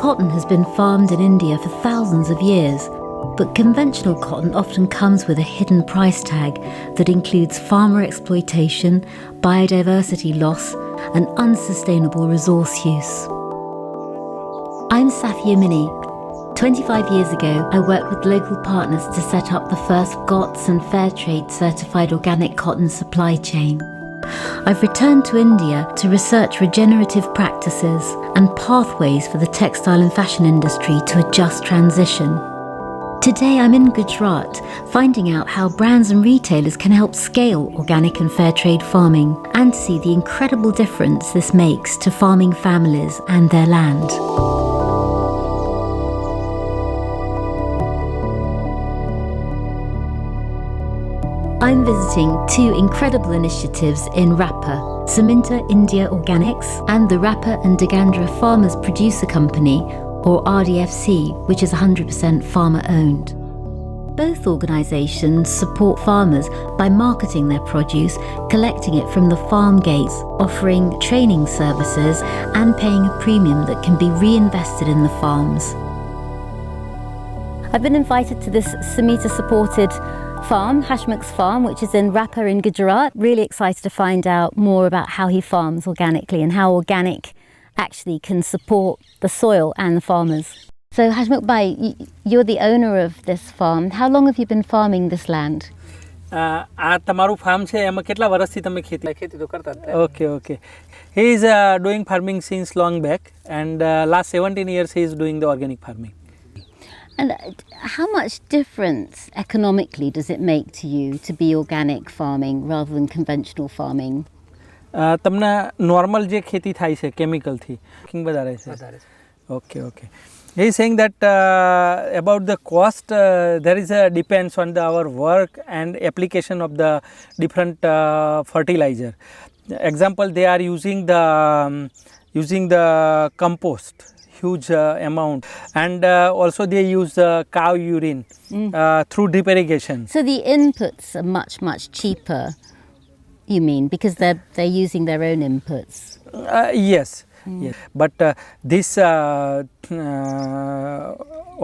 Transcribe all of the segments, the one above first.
cotton has been farmed in India for thousands of years, but conventional cotton often comes with a hidden price tag that includes farmer exploitation, biodiversity loss, and unsustainable resource use. I'm Safia Minney. 25 years ago, I worked with local partners to set up the first GOTS and Fairtrade certified organic cotton supply chain. I've returned to India to research regenerative practices and pathways for the textile and fashion industry to a just transition. Today I'm in Gujarat, finding out how brands and retailers can help scale organic and fair trade farming and see the incredible difference this makes to farming families and their land. I'm visiting two incredible initiatives in Rapar, Suminter India Organics and the Rapar and Dhrangadhra Farmers Producer Company, or RDFC, which is 100% farmer-owned. Both organisations support farmers by marketing their produce, collecting it from the farm gates, offering training services and paying a premium that can be reinvested in the farms. I've been invited to this Suminter-supported farm, Hashmukh's farm, which is in Rapar in Gujarat. Really excited to find out more about how he farms organically and how organic actually can support the soil and the farmers. So Hashmukh Bhai, you're the owner of this farm. How long have you been farming this land? આ તમારું farm છે એમાં કેટલા વર્ષથી તમે ખેતી તો કરતા હતા? Okay. He is doing farming since long back, and last 17 years he is doing the organic farming. And how much difference economically does it make to you to be organic farming rather than conventional farming? તમને normal જે ખેતી થાય છે કેમિકલથી વધારે છે. Okay. He is saying that about the cost, there is a depends on our work and application of the different fertilizer. Example, they are using the compost, huge amount, and also they use cow urine through drip irrigation. So the inputs are much cheaper, you mean, because they're using their own inputs? Yes. But this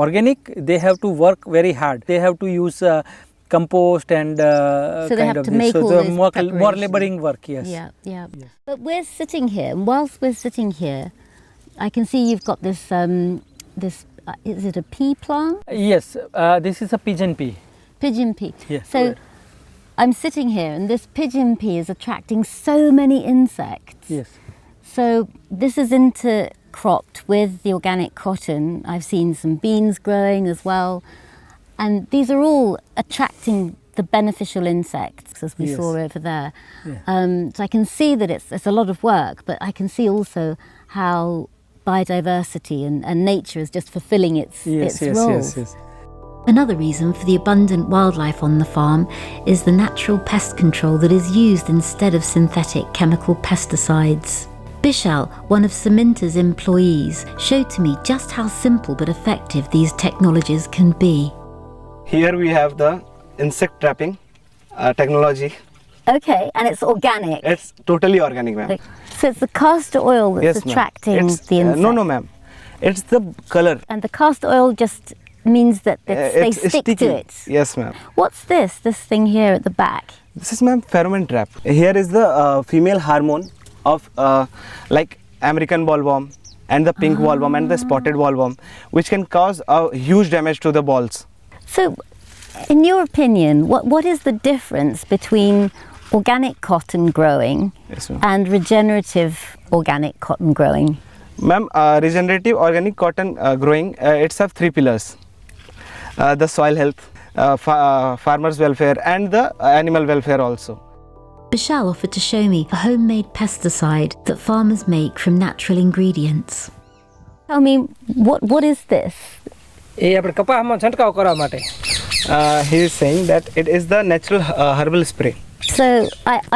organic, they have to work very hard. They have to use compost and so they have to make all those more laboring work. Yes. Yeah. But we're sitting here, and whilst we're sitting here, I can see you've got this is it a pea plant? Yes, this is a pigeon pea. Pigeon pea. Yes. So I'm sitting here and this pigeon pea is attracting so many insects. Yes. So this is intercropped with the organic cotton. I've seen some beans growing as well. And these are all attracting the beneficial insects, as we saw over there. Yeah. So I can see that it's a lot of work, but I can see also how biodiversity and nature is just fulfilling its role. Yes. Another reason for the abundant wildlife on the farm is the natural pest control that is used instead of synthetic chemical pesticides. Bishal, one of Suminter's employees, showed to me just how simple but effective these technologies can be. Here we have the insect trapping technology. Okay, and it's organic. It's totally organic, ma'am. So it's the castor oil that's attracting the insect? No, ma'am. It's the color. And the castor oil just means that they stick to it? Yes, ma'am. What's this thing here at the back? This is, ma'am, pheromone trap. Here is the female hormone of like American bollworm and the pink bollworm and the spotted bollworm, which can cause a huge damage to the balls. So, in your opinion, what is the difference between organic cotton growing and regenerative organic cotton growing? Ma'am, regenerative organic cotton growing, it's have three pillars. The soil health, farmers welfare and the animal welfare also. Bishal offered to show me a homemade pesticide that farmers make from natural ingredients. Tell me, what is this? એ આપણે કપાસમાં છંટકાવ કરવા માટે. He is saying that it is the natural herbal spray. So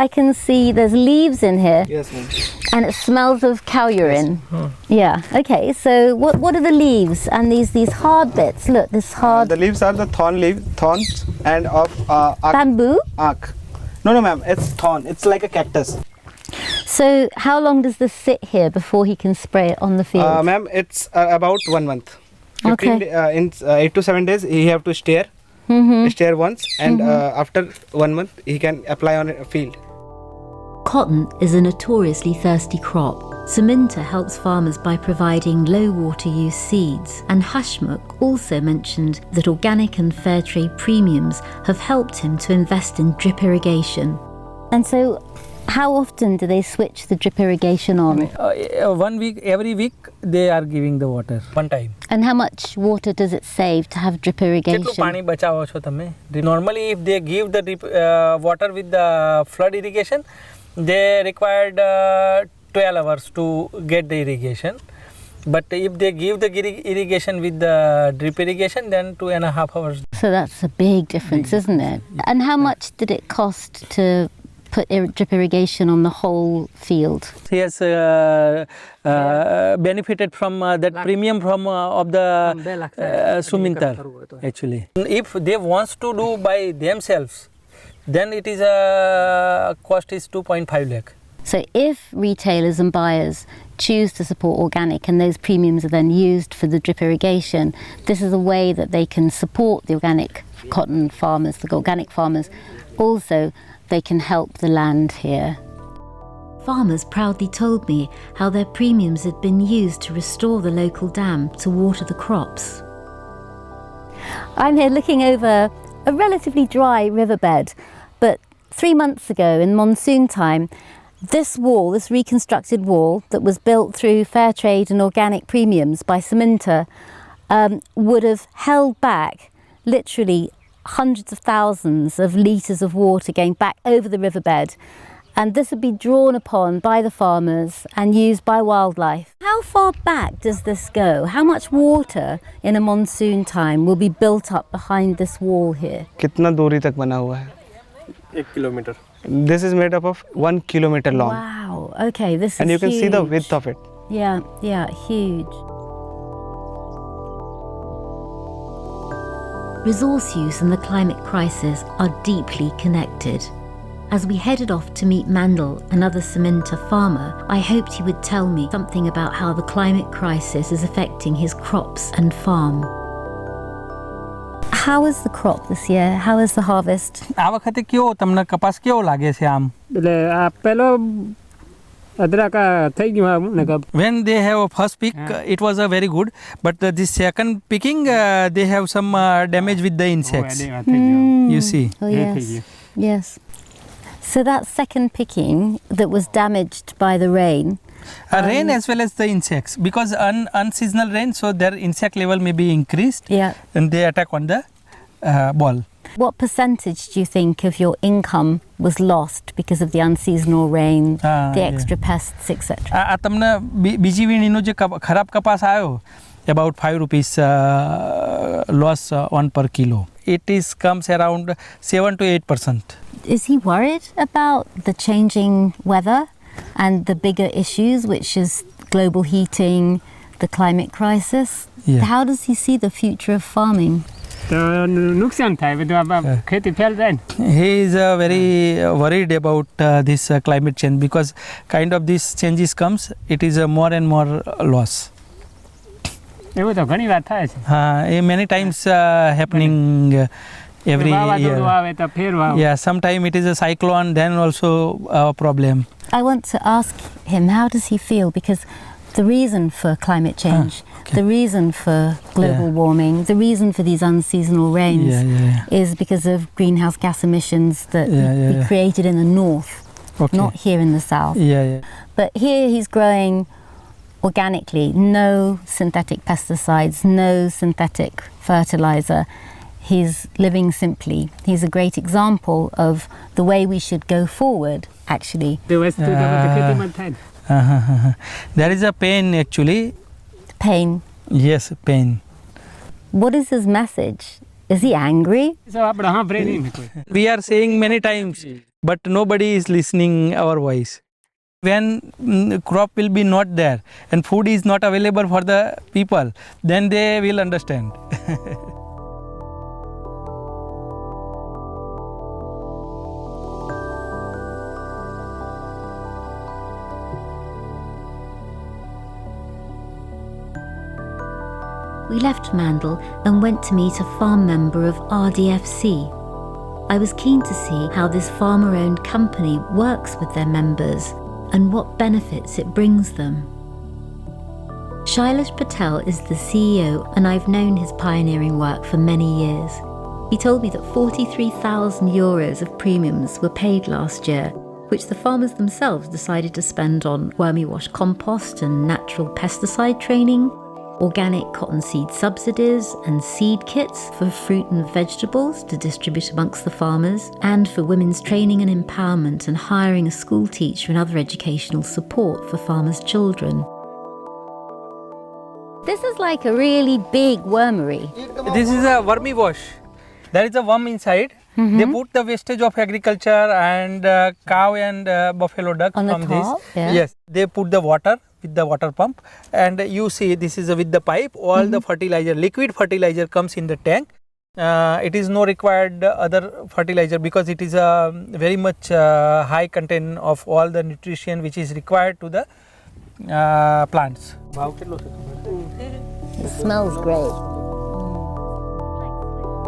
I can see there's leaves in here. Yes, ma'am. And it smells of cow urine. Yes. Yeah. Okay. So what are the leaves and these hard bits? Look, this hard. The leaves are the thorns and of bamboo. Arc. No, ma'am. It's thorn. It's like a cactus. So how long does this sit here before he can spray it on the field? Ma'am, it's about 1 month. 15 in 8 to 7 days, he have to stare once, and after 1 month, he can apply on a field. Cotton is a notoriously thirsty crop. Suminter helps farmers by providing low water use seeds, and Hashmukh also mentioned that organic and Fairtrade premiums have helped him to invest in drip irrigation. And so, how often do they switch the drip irrigation on? 1 week, every week they are giving the water, one time. And how much water does it save to have drip irrigation? કેટલું પાણી બચાવો છો તમે? Normally if they give the drip, water with the flood irrigation, they required 12 hours to get the irrigation. But if they give the irrigation with the drip irrigation, then 2.5 hours. So that's a big difference, isn't it? And how much did it cost to put drip irrigation on the whole field? He has benefited from that premium from of the Suminter actually. If they wants to do by themselves, then it is cost is 2.5 lakh. So if retailers and buyers choose to support organic and those premiums are then used for the drip irrigation, this is a way that they can support the organic cotton farmers, the organic farmers. Also, they can help the land here. Farmers proudly told me how their premiums had been used to restore the local dam to water the crops. I'm here looking over a relatively dry riverbed, but 3 months ago in monsoon time, this wall, this reconstructed wall that was built through Fairtrade and organic premiums by Suminter, would have held back literally hundreds of thousands of litres of water going back over the riverbed, and this would be drawn upon by the farmers and used by wildlife. How far back does this go? How much water in a monsoon time will be built up behind this wall here? कितना दूरी तक बना हुआ है? 1 kilometer. This is made up of 1 kilometer long. Wow, okay, this is And you can see the huge. width of it. Yeah, huge. Resource use and the climate crisis are deeply connected. As we headed off to meet Mandel, another Suminter farmer, I hoped he would tell me something about how the climate crisis is affecting his crops and farm. How is the crop this year? How is the harvest? આ વખતે કેવો તમને કપાસ કેવો લાગે છે આમ? એટલે આ પેલો અદરક થઈ ગયું આમ ને cup. When they have a first pick, it was a very good, but this second picking, they have some damage with the insects. You see. Oh yes, yes. So that second picking that was damaged by the rain. Rain as well as the insects, because unseasonal rain, so their insect level may be increased. Yeah. And they attack on the ball. What percentage do you think of your income was lost because of the unseasonal rain, the extra pests, etc.? આ તમને બીજી વીણીનો જે ખરાબ કપાસ આવ્યો, about 5 rupees loss on per kilo. It is comes around 7 to 8%. Is he worried about the changing weather and the bigger issues, which is global heating, the climate crisis? Yeah. How does he see the future of farming? તો નુકસાન થાય બધું ખેતી fail જાય ને. He is very worried about this climate change, because kind of these changes comes, it is more and more loss. એવું તો ઘણી વાર થાય છે. Many times happening every year. આવે તો ફેર વાવ. Yeah, sometime it is a cyclone, then also a problem. I want to ask him, how does he feel? Because the reason for climate change, the reason for global warming, the reason for these unseasonal rains is because of greenhouse gas emissions that we created in the north, not here in the south. But here he's growing organically, no synthetic pesticides, no synthetic fertilizer. He's living simply. He's a great example of the way we should go forward, actually. There is a pain actually. Pain. Yes, pain. What is his message? Is he angry? We are saying many times, but nobody is listening our voice. When crop will be not there and food is not available for the people, then they will understand. We left Mandal and went to meet a farm member of RDFC. I was keen to see how this farmer-owned company works with their members and what benefits it brings them. Shailesh Patel is the CEO, and I've known his pioneering work for many years. He told me that €43,000 of premiums were paid last year, which the farmers themselves decided to spend on wormy wash compost and natural pesticide training, organic cotton seed subsidies and seed kits for fruit and vegetables to distribute amongst the farmers, and for women's training and empowerment and hiring a school teacher and other educational support for farmers' children. This is like a really big wormery. This is a wormy wash. There is a worm inside. They put the wastage of agriculture and cow and buffalo duck On the from top, this. yeah. Yes, they put the water with the water pump, and you see this is with the pipe. All the fertilizer, liquid fertilizer comes in the tank. It is no required other fertilizer because it is a very much high content of all the nutrition which is required to the plants. It smells great.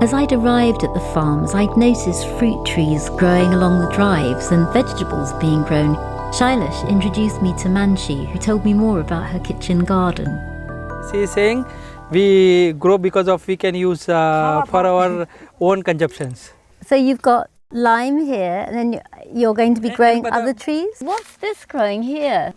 As I'd arrived at the farms, I'd noticed fruit trees growing along the drives and vegetables being grown. Shailesh introduced me to Manshi, who told me more about her kitchen garden. She is saying we grow because of we can use for our own consumptions. So you've got lime here, and then you're going to be growing other trees? What's this growing here?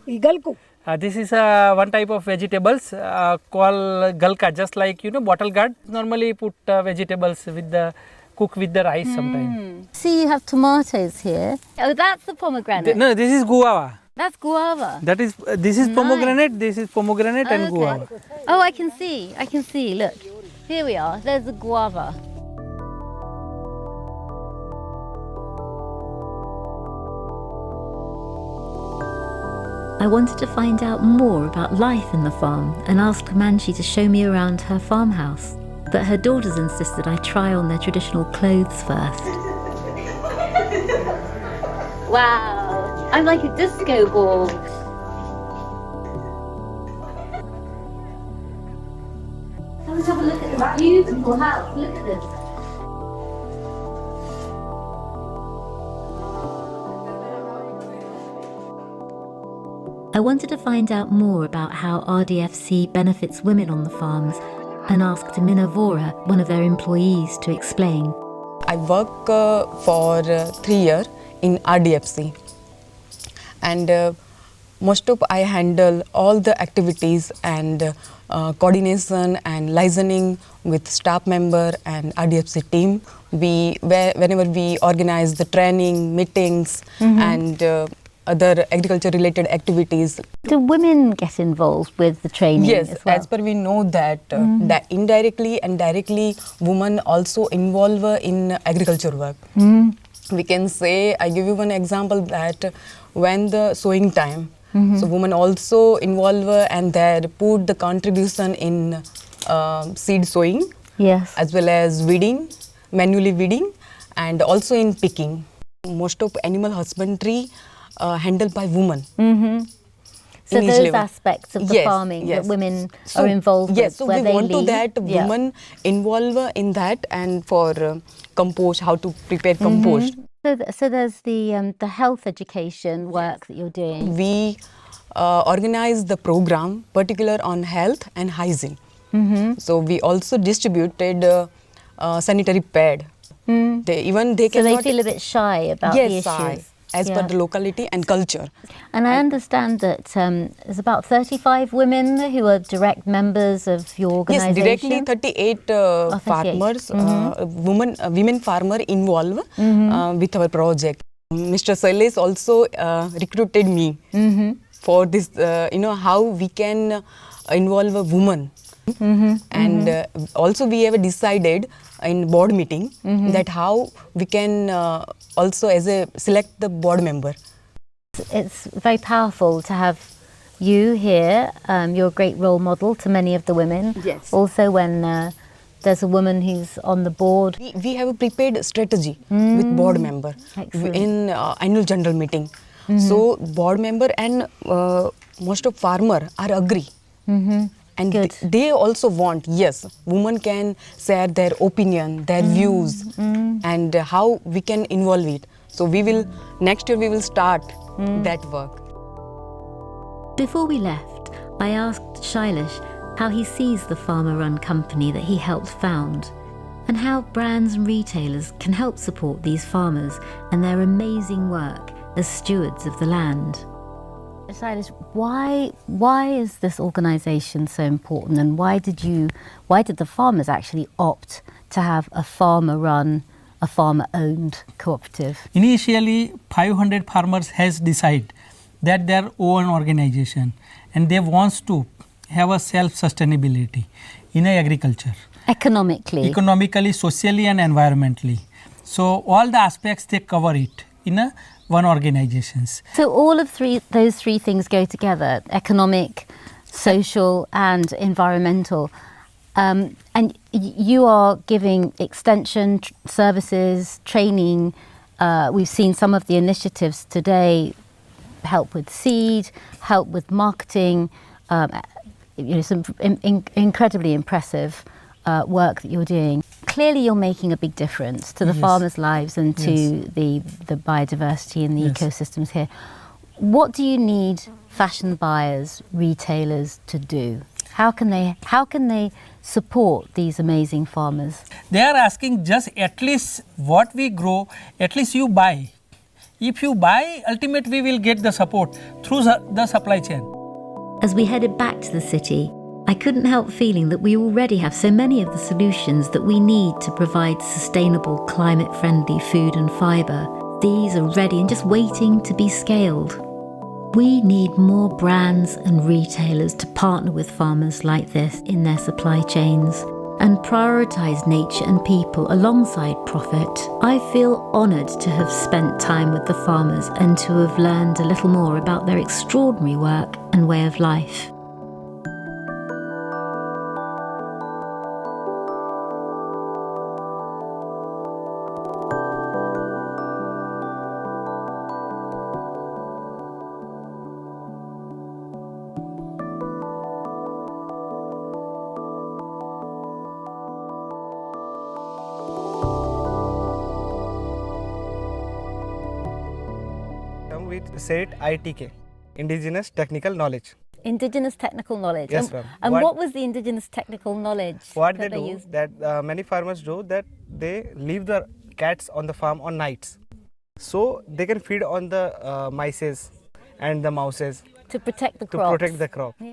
This is one type of vegetables called galka, just like bottle gourd. Normally put vegetables with the cook with the rice sometimes. See, you have tomatoes here. Oh, that's the pomegranate. No, this is guava. That's guava. That is this is pomegranate. This is pomegranate and guava. Oh, I can see. Look, here we are. There's the guava. I wanted to find out more about life in the farm and asked Manshi to show me around her farmhouse. But her daughters insisted I try on their traditional clothes first. Wow, I'm like a disco ball. Let's have a look at this beautiful house. Look at this. I wanted to find out more about how RDFC benefits women on the farms and asked Mina Vora, one of their employees, to explain. I work for 3 years in RDFC, and most of I handle all the activities and coordination and liaising with staff member and RDFC team. Whenever we organize the training, meetings, and other agriculture related activities. Do women get involved with the training yes, as well? as per we know that, that indirectly and directly women also involve in agriculture work. We can say, I give you one example that when the sowing time, so women also involve and they put the contribution in seed sowing, Yes. as well as weeding, manually weeding, and also in picking. Most of animal husbandry handled by women. So in each those level. aspects of the Yes, farming yes. that women So, are involved yes, with, so where we they want lead. to that Yeah. women involve in that and for compost, how to prepare compost. So there's the health education work that you're doing. We organize the program particular on health and hygiene. So we also distributed sanitary pad. They So they cannot feel a bit shy about the yes, issues. as per the locality and culture. And I understand that there's about 35 women who are direct members of your Yes, organisation. directly 38 38. farmers, women farmer involved with our project. Mr. Sailesh also recruited me for this, how we can involve a woman. And also we have decided in board meeting that how we can also select the board member. It's very powerful to have you here. You're a great role model to many of the women. Yes. Also when there's a woman who's on the board. We have a prepared strategy with board member Excellent. in annual general meeting. So board member and most of farmer are agree. And Good. they also want, yes, women can share their opinion, their views, and how we can involve it. So next year we will start that work. Before we left, I asked Shailesh how he sees the farmer-run company that he helped found, and how brands and retailers can help support these farmers and their amazing work as stewards of the land. Shailesh, why is this organisation so important, and why did the farmers actually opt to have a farmer-run, a farmer-owned cooperative? Initially, 500 farmers has decided that their own organization, and they wants to have a self-sustainability in agriculture. Economically, socially and environmentally. So all the aspects they cover it in one organizations. So all of those three things go together: economic, social and environmental. And you are giving extension services, training. We've seen some of the initiatives today, help with seed, help with marketing, some incredibly impressive work that you're doing. Clearly you're making a big difference to the farmers' lives and to the biodiversity and the ecosystems here. What do you need fashion buyers, retailers to do? How can they support these amazing farmers? They are asking just at least what we grow, at least you buy. If you buy, ultimately we will get the support through the supply chain. As we headed back to the city, I couldn't help feeling that we already have so many of the solutions that we need to provide sustainable, climate-friendly food and fibre. These are ready and just waiting to be scaled. We need more brands and retailers to partner with farmers like this in their supply chains and prioritise nature and people alongside profit. I feel honoured to have spent time with the farmers and to have learned a little more about their extraordinary work and way of life. We say it ITK, Indigenous Technical Knowledge. Indigenous technical knowledge. Yes, ma'am. And what was the indigenous technical knowledge? What they do that many farmers do that they leave the cats on the farm on nights, so they can feed on the mice and the mouses to protect the crop. To protect the crop. Yeah.